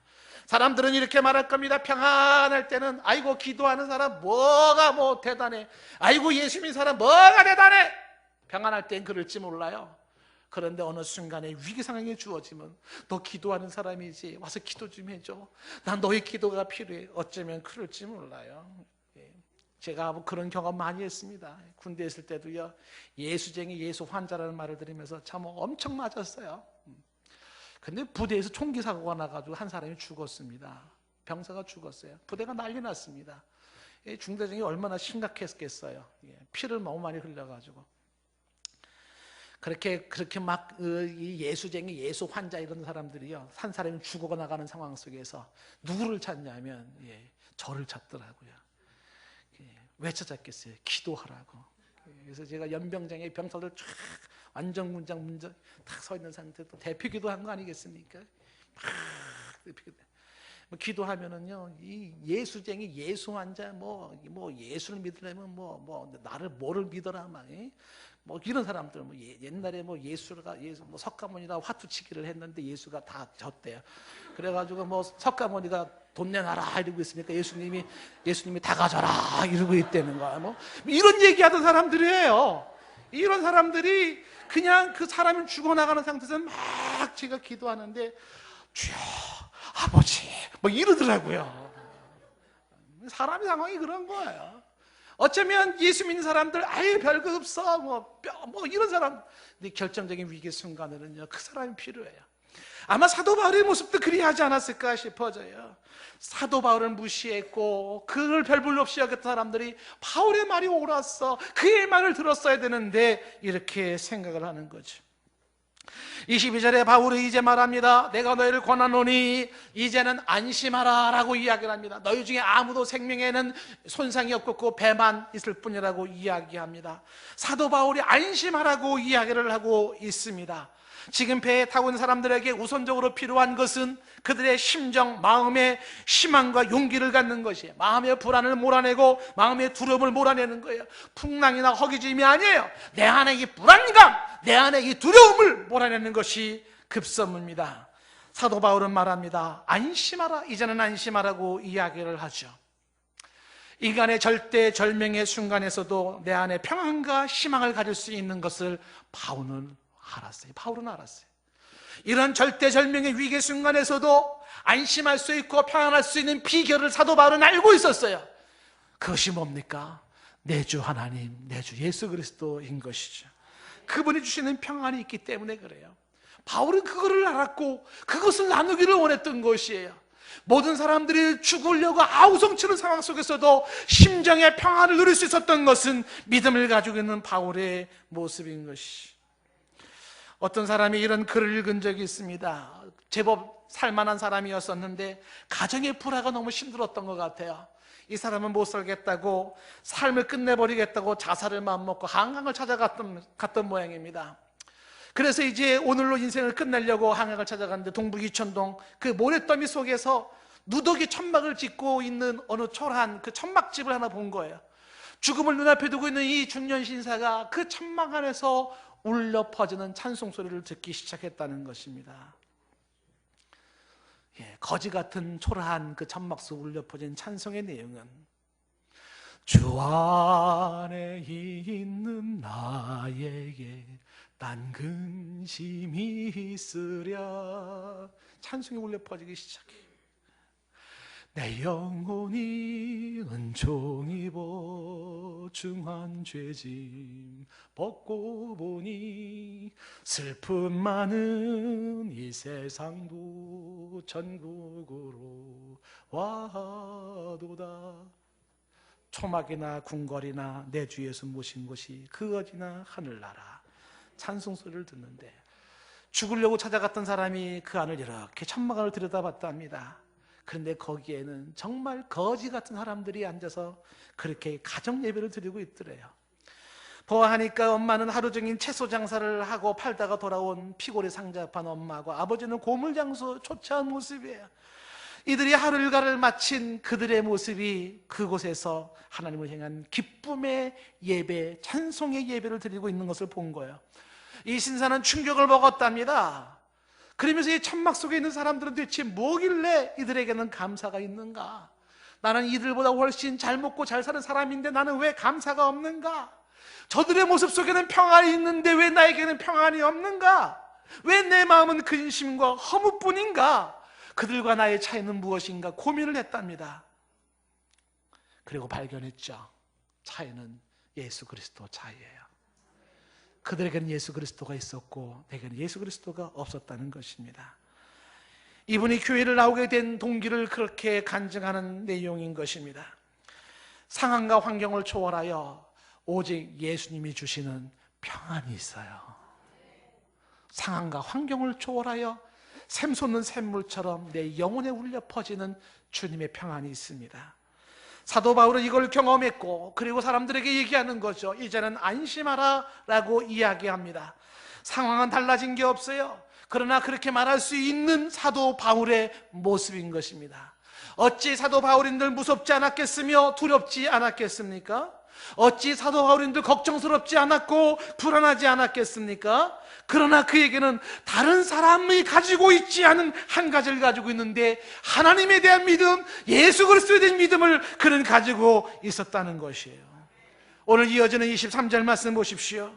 사람들은 이렇게 말할 겁니다. 평안할 때는 아이고 기도하는 사람 뭐가 뭐 대단해, 아이고 예수 믿는 사람 뭐가 대단해. 평안할 땐 그럴지 몰라요. 그런데 어느 순간에 위기 상황이 주어지면 너 기도하는 사람이지, 와서 기도 좀 해줘, 난 너의 기도가 필요해. 어쩌면 그럴지 몰라요. 제가 뭐 그런 경험 많이 했습니다. 군대에 있을 때도요, 예수쟁이 예수 환자라는 말을 들으면서 참 엄청 맞았어요. 근데 부대에서 총기 사고가 나가지고 한 사람이 죽었습니다. 병사가 죽었어요. 부대가 난리 났습니다. 중대장이 얼마나 심각했겠어요. 피를 너무 많이 흘려가지고. 그렇게 막 예수쟁이 예수 환자 이런 사람들이요, 한 사람이 죽어 나가는 상황 속에서 누구를 찾냐면 저를 찾더라고요. 왜 찾았겠어요? 기도하라고. 그래서 제가 연병장에 병사들 쫙 완전 문장 딱 서 있는 상태에서 대표 기도한 거 아니겠습니까? 막 기도하면은요, 이 예수쟁이 예수 환자 뭐 예수를 믿으려면 뭐 나를 뭐를 믿어라 막 뭐 이런 사람들, 뭐 옛날에 뭐 예수 뭐 석가모니가 화투치기를 했는데 예수가 다 졌대요. 그래가지고 뭐 석가모니가 돈 내놔라 이러고 있으니까 예수님이 다 가져라 이러고 있다는 거야. 뭐 이런 얘기하던 사람들이에요. 이런 사람들이 그냥 그 사람이 죽어나가는 상태에서 막 제가 기도하는데 주여 아버지 뭐 이러더라고요. 사람의 상황이 그런 거예요. 어쩌면 예수 믿는 사람들 아예 별거 없어 뭐 이런 사람, 근데 결정적인 위기 순간에는요 그 사람이 필요해요. 아마 사도 바울의 모습도 그리하지 않았을까 싶어져요. 사도 바울은 무시했고 그를 별 볼 없이 여겼던 사람들이 바울의 말이 옳았어, 그의 말을 들었어야 되는데 이렇게 생각을 하는 거죠. 22절에 바울이 이제 말합니다. 내가 너희를 권하노니 이제는 안심하라 라고 이야기를 합니다. 너희 중에 아무도 생명에는 손상이 없고 배만 있을 뿐이라고 이야기합니다. 사도 바울이 안심하라고 이야기를 하고 있습니다. 지금 배에 타고 있는 사람들에게 우선적으로 필요한 것은 그들의 심정, 마음의 희망과 용기를 갖는 것이에요. 마음의 불안을 몰아내고 마음의 두려움을 몰아내는 거예요. 풍랑이나 허기짐이 아니에요. 내 안에 이 불안감, 내 안에 이 두려움을 몰아내는 것이 급선무입니다. 사도 바울은 말합니다. 안심하라, 이제는 안심하라고 이야기를 하죠. 인간의 절대절명의 순간에서도 내 안에 평안과 희망을 가질 수 있는 것을 바울은 알았어요. 이런 절대절명의 위기 순간에서도 안심할 수 있고 평안할 수 있는 비결을 사도 바울은 알고 있었어요. 그것이 뭡니까? 내 주 하나님, 내 주 예수 그리스도인 것이죠. 그분이 주시는 평안이 있기 때문에 그래요. 바울은 그거를 알았고 그것을 나누기를 원했던 것이에요. 모든 사람들이 죽으려고 아우성치는 상황 속에서도 심정의 평안을 누릴 수 있었던 것은 믿음을 가지고 있는 바울의 모습인 것이. 어떤 사람이 이런 글을 읽은 적이 있습니다. 제법 살만한 사람이었었는데 가정의 불화가 너무 힘들었던 것 같아요. 이 사람은 못 살겠다고, 삶을 끝내버리겠다고 자살을 마음먹고 한강을 찾아갔던 모양입니다. 그래서 이제 오늘로 인생을 끝내려고 한강을 찾아갔는데 동북 이천동 그 모래더미 속에서 누더기 천막을 짓고 있는 어느 초라한 그 천막집을 하나 본 거예요. 죽음을 눈앞에 두고 있는 이 중년 신사가 그 천막 안에서 울려 퍼지는 찬송 소리를 듣기 시작했다는 것입니다. 거지 같은 초라한 그 천막 속 울려 퍼진 찬송의 내용은 주 안에 있는 나에게 난 근심이 있으랴. 찬송이 울려 퍼지기 시작해. 내 영혼이 은총 입어 중한 죄짐 벗고 보니 슬픔 많은 이 세상도 천국으로 와도다. 초막이나 궁궐이나 내 주 예수 모신 곳이 그 어디나 하늘나라. 찬송소리를 듣는데 죽으려고 찾아갔던 사람이 그 안을 이렇게 천막을 들여다봤답니다. 그런데 거기에는 정말 거지 같은 사람들이 앉아서 그렇게 가정 예배를 드리고 있더래요. 보아하니까 엄마는 하루 종일 채소 장사를 하고 팔다가 돌아온 피골이 상잡한 엄마고, 아버지는 고물 장수 초췌한 모습이에요. 이들이 하루 일과를 마친 그들의 모습이 그곳에서 하나님을 향한 기쁨의 예배, 찬송의 예배를 드리고 있는 것을 본 거예요. 이 신사는 충격을 먹었답니다. 그러면서 이 천막 속에 있는 사람들은 대체 뭐길래 이들에게는 감사가 있는가? 나는 이들보다 훨씬 잘 먹고 잘 사는 사람인데 나는 왜 감사가 없는가? 저들의 모습 속에는 평안이 있는데 왜 나에게는 평안이 없는가? 왜 내 마음은 근심과 허무뿐인가? 그들과 나의 차이는 무엇인가 고민을 했답니다. 그리고 발견했죠. 차이는 예수 그리스도 차이예요. 그들에게는 예수 그리스도가 있었고 내게는 예수 그리스도가 없었다는 것입니다. 이분이 교회를 나오게 된 동기를 그렇게 간증하는 내용인 것입니다. 상황과 환경을 초월하여 오직 예수님이 주시는 평안이 있어요. 상황과 환경을 초월하여 샘솟는 샘물처럼 내 영혼에 울려 퍼지는 주님의 평안이 있습니다. 사도 바울은 이걸 경험했고, 그리고 사람들에게 얘기하는 거죠. 이제는 안심하라 라고 이야기합니다. 상황은 달라진 게 없어요. 그러나 그렇게 말할 수 있는 사도 바울의 모습인 것입니다. 어찌 사도 바울인들 무섭지 않았겠으며 두렵지 않았겠습니까? 어찌 사도 바울인들 걱정스럽지 않았고 불안하지 않았겠습니까? 그러나 그에게는 다른 사람이 가지고 있지 않은 한 가지를 가지고 있는데, 하나님에 대한 믿음, 예수 그리스도에 대한 믿음을 그는 가지고 있었다는 것이에요. 오늘 이어지는 23절 말씀 보십시오.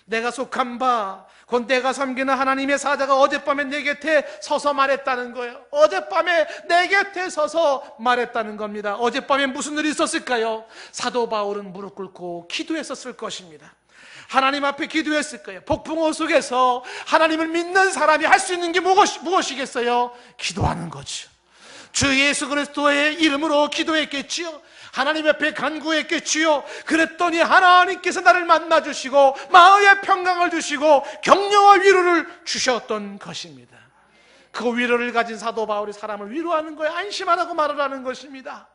내가 속한 바 곧 내가 섬기는 하나님의 사자가 어젯밤에 내 곁에 서서 말했다는 거예요. 어젯밤에 내 곁에 서서 말했다는 겁니다. 어젯밤에 무슨 일이 있었을까요? 사도 바울은 무릎 꿇고 기도했었을 것입니다. 하나님 앞에 기도했을 거예요. 폭풍우 속에서 하나님을 믿는 사람이 할 수 있는 게 무엇이겠어요? 기도하는 거죠. 주 예수 그리스도의 이름으로 기도했겠지요. 하나님 앞에 간구했겠지요. 그랬더니 하나님께서 나를 만나주시고 마음의 평강을 주시고 격려와 위로를 주셨던 것입니다. 그 위로를 가진 사도 바울이 사람을 위로하는 거예요. 안심하라고 말을 하는 것입니다.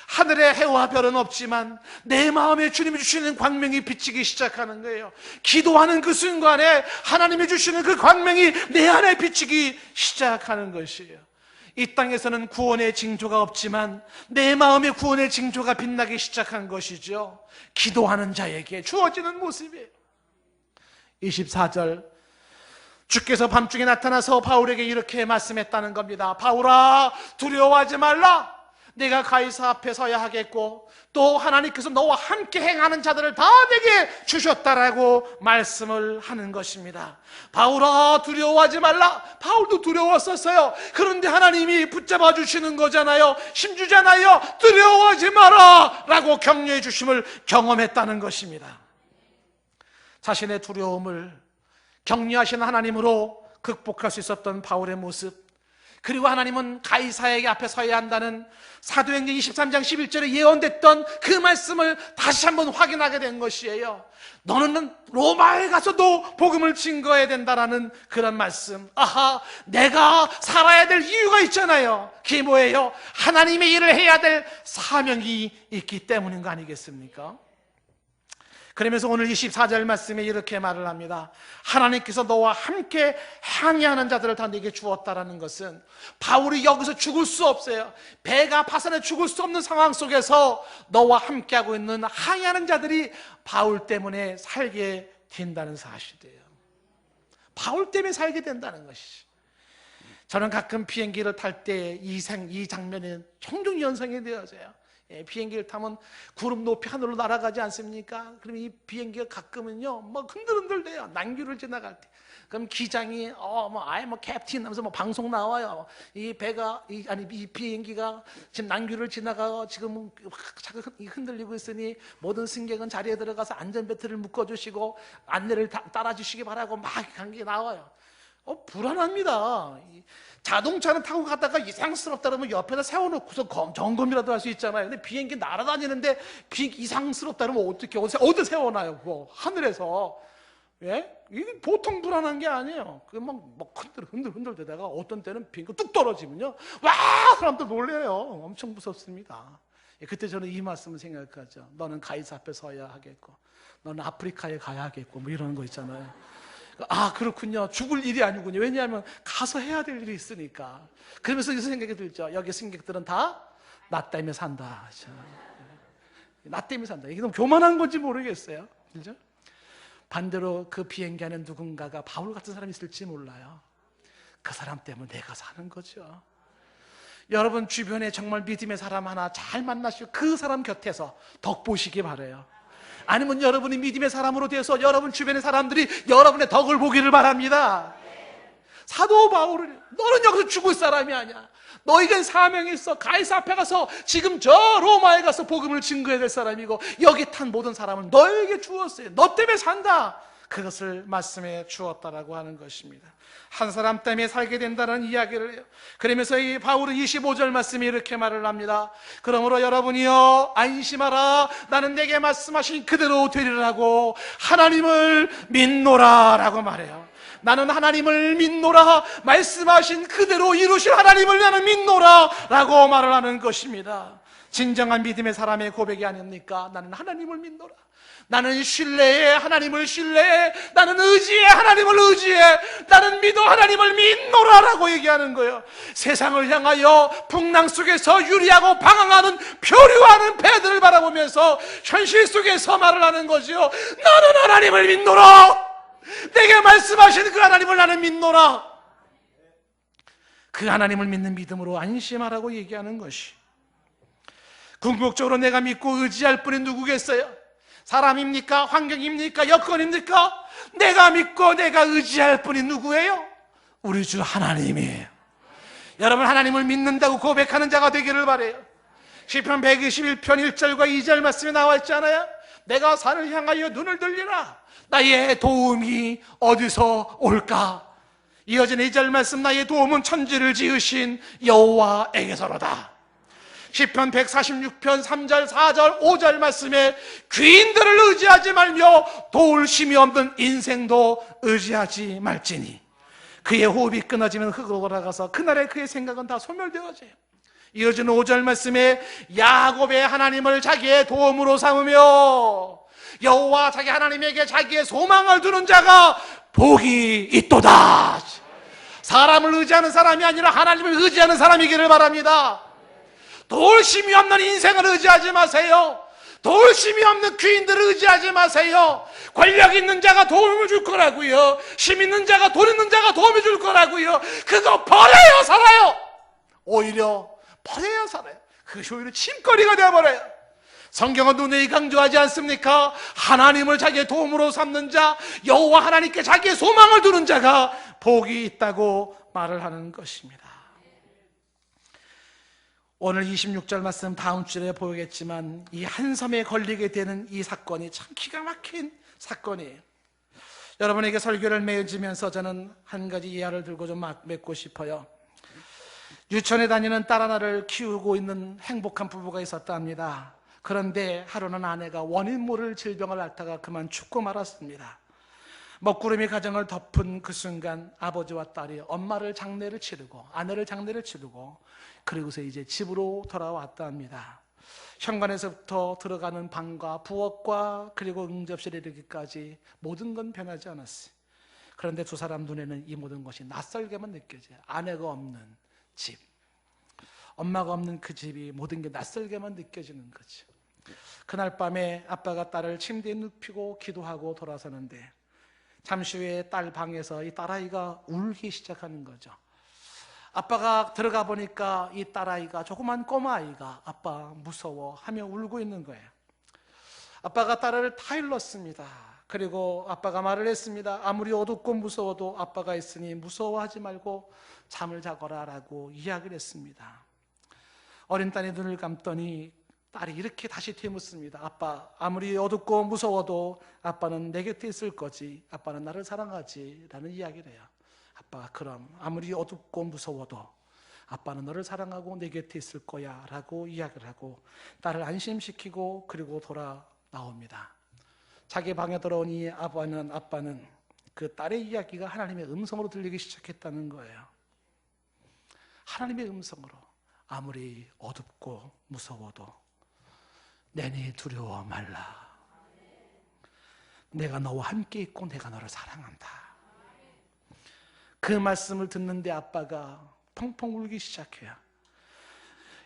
하늘에 해와 별은 없지만 내 마음에 주님이 주시는 광명이 비치기 시작하는 거예요. 기도하는 그 순간에 하나님이 주시는 그 광명이 내 안에 비치기 시작하는 것이에요. 이 땅에서는 구원의 징조가 없지만 내 마음의 구원의 징조가 빛나기 시작한 것이죠. 기도하는 자에게 주어지는 모습이에요. 24절, 주께서 밤중에 나타나서 바울에게 이렇게 말씀했다는 겁니다. 바울아, 두려워하지 말라. 내가 가이사 앞에 서야 하겠고 또 하나님께서 너와 함께 행하는 자들을 다 내게 주셨다라고 말씀을 하는 것입니다. 바울아, 두려워하지 말라. 바울도 두려웠었어요. 그런데 하나님이 붙잡아 주시는 거잖아요. 힘주잖아요. 두려워하지 마라 라고 격려해 주심을 경험했다는 것입니다. 자신의 두려움을 격려하시는 하나님으로 극복할 수 있었던 바울의 모습, 그리고 하나님은 가이사에게 앞에 서야 한다는 사도행전 23장 11절에 예언됐던 그 말씀을 다시 한번 확인하게 된 것이에요. 너는 로마에 가서도 복음을 증거해야 된다라는 그런 말씀. 아하, 내가 살아야 될 이유가 있잖아요. 그게 뭐예요? 하나님의 일을 해야 될 사명이 있기 때문인 거 아니겠습니까? 그러면서 오늘 24절 말씀에 이렇게 말을 합니다. 하나님께서 너와 함께 항해하는 자들을 다 내게 주었다라는 것은 바울이 여기서 죽을 수 없어요. 배가 파산해 죽을 수 없는 상황 속에서 너와 함께하고 있는 항해하는 자들이 바울 때문에 살게 된다는 사실이에요. 바울 때문에 살게 된다는 것이죠. 저는 가끔 비행기를 탈 때 이 장면이 종종 연상이 되어져요. 비행기를 타면 구름 높이 하늘로 날아가지 않습니까? 그럼 이 비행기가 가끔은요, 막 흔들흔들대요. 난규를 지나갈 때. 그럼 기장이 캡틴 하면서 방송 나와요. 이 비행기가 지금 난규를 지나가 지금 흔들리고 있으니 모든 승객은 자리에 들어가서 안전벨트를 묶어주시고 안내를 따라주시기 바라고 막 한 게 나와요. 불안합니다. 자동차는 타고 가다가 이상스럽다 그러면 옆에다 세워놓고서 점검이라도 할 수 있잖아요. 근데 비행기 날아다니는데 비행기 이상스럽다 그러면 어떻게 어디 세워놔요? 그거 하늘에서. 예? 이게 보통 불안한 게 아니에요. 그 막 흔들 대다가 어떤 때는 비행기 뚝 떨어지면요, 와 사람들 놀래요. 엄청 무섭습니다. 그때 저는 이 말씀을 생각하죠. 너는 가이사 앞에 서야 하겠고, 너는 아프리카에 가야 하겠고, 뭐 이런 거 있잖아요. 그렇군요. 죽을 일이 아니군요. 왜냐하면 가서 해야 될 일이 있으니까. 그러면서 이 생각이 들죠. 여기 승객들은 다 나 때문에 산다. 나 때문에 산다. 이게 너무 교만한 건지 모르겠어요. 그죠? 반대로 그 비행기 안에 누군가가 바울 같은 사람이 있을지 몰라요. 그 사람 때문에 내가 사는 거죠. 여러분 주변에 정말 믿음의 사람 하나 잘 만나시고 그 사람 곁에서 덕 보시기 바라요. 아니면 여러분이 믿음의 사람으로 돼서 여러분 주변의 사람들이 여러분의 덕을 보기를 바랍니다. 사도 바울은 너는 여기서 죽을 사람이 아니야. 너희가 사명이 있어. 가이사 앞에 가서 지금 저 로마에 가서 복음을 증거해야 될 사람이고 여기 탄 모든 사람을 너에게 주었어요. 너 때문에 산다. 그것을 말씀해 주었다라고 하는 것입니다. 한 사람 때문에 살게 된다는 이야기를 해요. 그러면서 이 바울은 25절 말씀이 이렇게 말을 합니다. 그러므로 여러분이여 안심하라. 나는 내게 말씀하신 그대로 되리라고 하나님을 믿노라 라고 말해요. 나는 하나님을 믿노라. 말씀하신 그대로 이루실 하나님을 나는 믿노라 라고 말을 하는 것입니다. 진정한 믿음의 사람의 고백이 아닙니까? 나는 하나님을 믿노라. 나는 신뢰해 하나님을 신뢰해. 나는 의지해 하나님을 의지해. 나는 믿어 하나님을 믿노라 라고 얘기하는 거예요. 세상을 향하여 풍랑 속에서 유리하고 방황하는 표류하는 배들을 바라보면서 현실 속에서 말을 하는 거지요. 나는 하나님을 믿노라. 내게 말씀하신 그 하나님을 나는 믿노라. 그 하나님을 믿는 믿음으로 안심하라고 얘기하는 것이, 궁극적으로 내가 믿고 의지할 분이 누구겠어요? 사람입니까? 환경입니까? 여건입니까? 내가 믿고 내가 의지할 분이 누구예요? 우리 주 하나님이에요. 여러분 하나님을 믿는다고 고백하는 자가 되기를 바라요. 시편 121편 1절과 2절 말씀에 나와 있잖아요. 내가 산을 향하여 눈을 들리라. 나의 도움이 어디서 올까? 이어진 2절 말씀, 나의 도움은 천지를 지으신 여호와에게서로다. 시편 146편 3절 4절 5절 말씀에 귀인들을 의지하지 말며 도울 힘이 없는 인생도 의지하지 말지니 그의 호흡이 끊어지면 흙으로 돌아가서 그날에 그의 생각은 다 소멸되어져요. 이어지는 5절 말씀에 야곱의 하나님을 자기의 도움으로 삼으며 여호와 자기 하나님에게 자기의 소망을 두는 자가 복이 있도다. 사람을 의지하는 사람이 아니라 하나님을 의지하는 사람이기를 바랍니다. 도울 힘이 없는 인생을 의지하지 마세요. 도울 힘이 없는 귀인들을 의지하지 마세요. 권력 있는 자가 도움을 줄 거라고요. 힘 있는 자가, 돈 있는 자가 도움을 줄 거라고요. 그거 버려요 살아요. 오히려 버려야 살아요. 그것이 오히려 침거리가 되어버려요. 성경은 누누이 강조하지 않습니까? 하나님을 자기의 도움으로 삼는 자, 여호와 하나님께 자기의 소망을 두는 자가 복이 있다고 말을 하는 것입니다. 오늘 26절 말씀 다음 주에 보겠지만 이 한 섬에 걸리게 되는 이 사건이 참 기가 막힌 사건이에요. 여러분에게 설교를 맺으면서 저는 한 가지 이야기를 들고 좀 맺고 싶어요. 유치원에 다니는 딸 하나를 키우고 있는 행복한 부부가 있었답니다. 그런데 하루는 아내가 원인 모를 질병을 앓다가 그만 죽고 말았습니다. 먹구름이 가정을 덮은 그 순간 아버지와 딸이 엄마를 장례를 치르고 아내를 장례를 치르고 그리고서 이제 집으로 돌아왔답니다. 현관에서부터 들어가는 방과 부엌과 그리고 응접실에 이르기까지 모든 건 변하지 않았어요. 그런데 두 사람 눈에는 이 모든 것이 낯설게만 느껴져요. 아내가 없는 집, 엄마가 없는 그 집이 모든 게 낯설게만 느껴지는 거죠. 그날 밤에 아빠가 딸을 침대에 눕히고 기도하고 돌아서는데 잠시 후에 딸 방에서 이 딸아이가 울기 시작하는 거죠. 아빠가 들어가 보니까 이 딸아이가, 조그만 꼬마아이가 아빠 무서워 하며 울고 있는 거예요. 아빠가 딸을 타일렀습니다. 그리고 아빠가 말을 했습니다. 아무리 어둡고 무서워도 아빠가 있으니 무서워하지 말고 잠을 자거라 라고 이야기를 했습니다. 어린 딸이 눈을 감더니 딸이 이렇게 다시 되묻습니다. 아빠, 아무리 어둡고 무서워도 아빠는 내 곁에 있을 거지. 아빠는 나를 사랑하지. 라는 이야기를 해요. 아빠가 그럼 아무리 어둡고 무서워도 아빠는 너를 사랑하고 내 곁에 있을 거야 라고 이야기를 하고 딸을 안심시키고 그리고 돌아 나옵니다. 자기 방에 들어오니 아빠는 그 딸의 이야기가 하나님의 음성으로 들리기 시작했다는 거예요. 하나님의 음성으로. 아무리 어둡고 무서워도 내니 두려워 말라. 내가 너와 함께 있고 내가 너를 사랑한다. 그 말씀을 듣는데 아빠가 펑펑 울기 시작해요.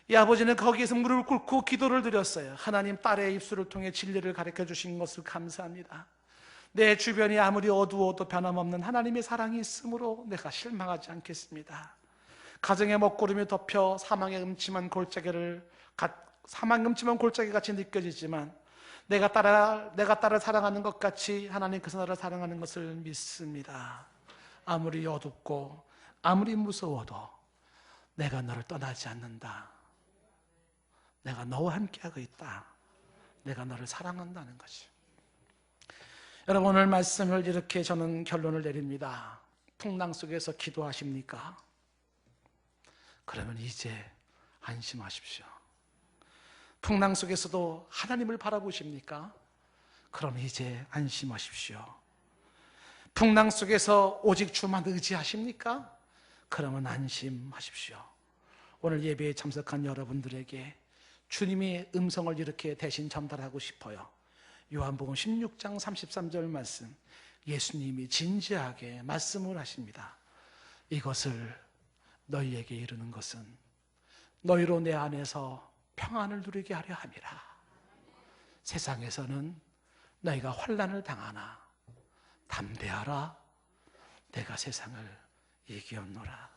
이 아버지는 거기에서 무릎을 꿇고 기도를 드렸어요. 하나님, 딸의 입술을 통해 진리를 가르쳐 주신 것을 감사합니다. 내 주변이 아무리 어두워도 변함없는 하나님의 사랑이 있으므로 내가 실망하지 않겠습니다. 가정의 먹구름이 덮여 사망의 음침한 골짜기 같이 느껴지지만 내가 딸을 사랑하는 것 같이 하나님께서 나를 사랑하는 것을 믿습니다. 아무리 어둡고 아무리 무서워도 내가 너를 떠나지 않는다. 내가 너와 함께하고 있다. 내가 너를 사랑한다는 거지. 여러분, 오늘 말씀을 이렇게 저는 결론을 내립니다. 풍랑 속에서 기도하십니까? 그러면 이제 안심하십시오. 풍랑 속에서도 하나님을 바라보십니까? 그럼 이제 안심하십시오. 풍랑 속에서 오직 주만 의지하십니까? 그러면 안심하십시오. 오늘 예배에 참석한 여러분들에게 주님의 음성을 이렇게 대신 전달하고 싶어요. 요한복음 16장 33절 말씀, 예수님이 진지하게 말씀을 하십니다. 이것을 너희에게 이르는 것은 너희로 내 안에서 평안을 누리게 하려 함이라. 세상에서는 너희가 환난을 당하나 담대하라. 내가 세상을 이기었노라.